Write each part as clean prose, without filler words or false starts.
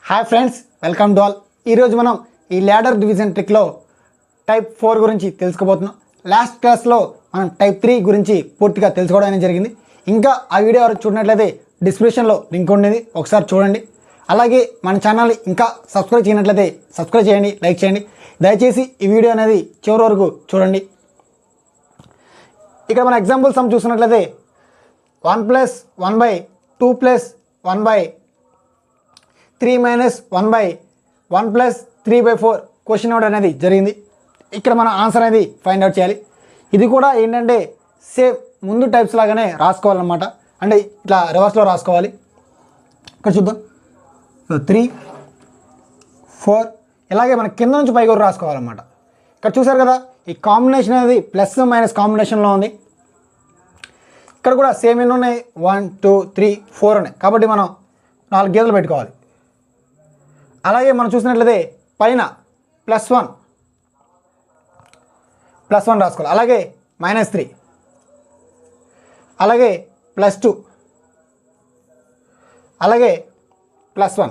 Hi friends, welcome to all. ఈరోజు మనం ఈ ల్యాడర్ డివిజన్ ట్రిక్లో టైప్ 4 గురించి తెలుసుకోబోతున్నాం. లాస్ట్ క్లాస్లో మనం టైప్ 3 గురించి పూర్తిగా తెలుసుకోవడం అనేది జరిగింది. ఇంకా ఆ వీడియో ఎవరు చూడనట్లయితే డిస్క్రిప్షన్లో లింక్ ఉండేది, ఒకసారి చూడండి. అలాగే మన ఛానల్ని ఇంకా సబ్స్క్రైబ్ చేయనట్లయితే సబ్స్క్రైబ్ చేయండి, లైక్ చేయండి. దయచేసి ఈ వీడియో అనేది చివరి వరకు చూడండి. ఇక్కడ మన ఎగ్జాంపుల్ సమ్ చూసినట్లయితే 1 + 1/2 + 1/3 - 1/1 + 3/4 క్వశ్చన్ అవుట్ అనేది జరిగింది. ఇక్కడ మన ఆన్సర్ అనేది ఫైండ్ అవుట్ చేయాలి. ఇది కూడా ఏంటంటే సేమ్ ముందు టైప్స్ లాగానే రాసుకోవాలన్నమాట. అంటే ఇట్లా రివర్స్లో రాసుకోవాలి. ఇక్కడ చూద్దాం, 3 4 ఇలాగే మన కింద నుంచి పైకి కూడా రాసుకోవాలన్నమాట. ఇక్కడ చూసారు కదా, ఈ కాంబినేషన్ అనేది ప్లస్ మైనస్ కాంబినేషన్లో ఉంది. ఇక్కడ కూడా సేమ్ ఎన్ని ఉన్నాయి, 1 2 3 4 ఉన్నాయి. కాబట్టి మనం 4 గీతలు పెట్టుకోవాలి. అలాగే మనం చూసినట్లయితే పైన +1 రాసుకోవాలి. అలాగే -3, అలాగే +2, అలాగే +1.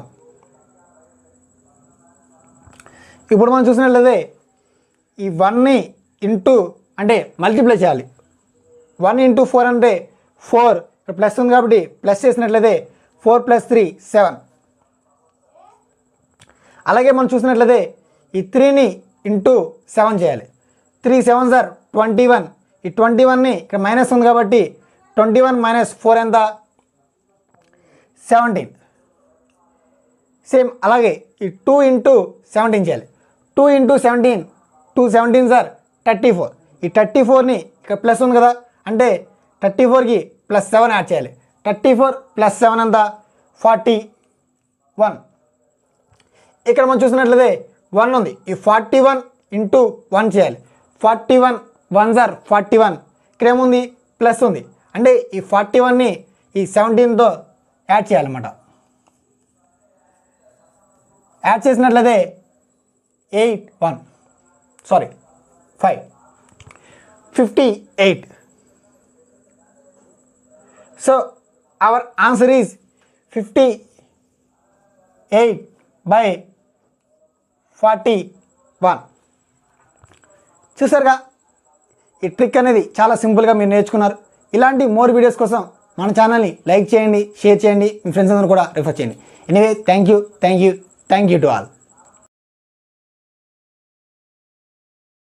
ఇప్పుడు మనం చూసినట్లయితే ఈ 1ని ఇంటూ అంటే మల్టిప్లై చేయాలి. 1 × 4 అంటే 4, ఇక్కడ ప్లస్ ఉంది కాబట్టి ప్లస్ చేసినట్లయితే 4 + 3 7. అలాగే మనం చూసినట్లయితే ఈ 3ని ఇంటూ 7 చేయాలి. 3 7s are 21. ఈ 21ని ఇక్కడ మైనస్ ఉంది కాబట్టి 21 - 4 ఎంత, 17. సేమ్ అలాగే ఈ 2 × 17 చేయాలి. 2 × 17, 2 17s are 34. ఈ 34ని ఇక్కడ ప్లస్ ఉంది కదా, అంటే 34కి +7 యాడ్ చేయాలి. 34 + 7 ఎంత, 41. ఇక్కడ మనం చూసినట్లయితే 1 ఉంది, ఈ 41 × 1 చేయాలి. 41 1s are 41. ఇక్కడ ఏముంది, ప్లస్ ఉంది, అంటే ఈ 41ని ఈ 17తో యాడ్ చేయాలన్నమాట. యాడ్ చేసినట్లయితే 58. So our answer is 58/41. చూసారుగా, ఈ ట్రిక్ అనేది చాలా సింపుల్గా మీరు నేర్చుకున్నారు. ఇలాంటి మోర్ వీడియోస్ కోసం మన ఛానల్ని లైక్ చేయండి, షేర్ చేయండి, మీ ఫ్రెండ్స్ అందరూ కూడా రిఫర్ చేయండి. Anyway, thank you to all.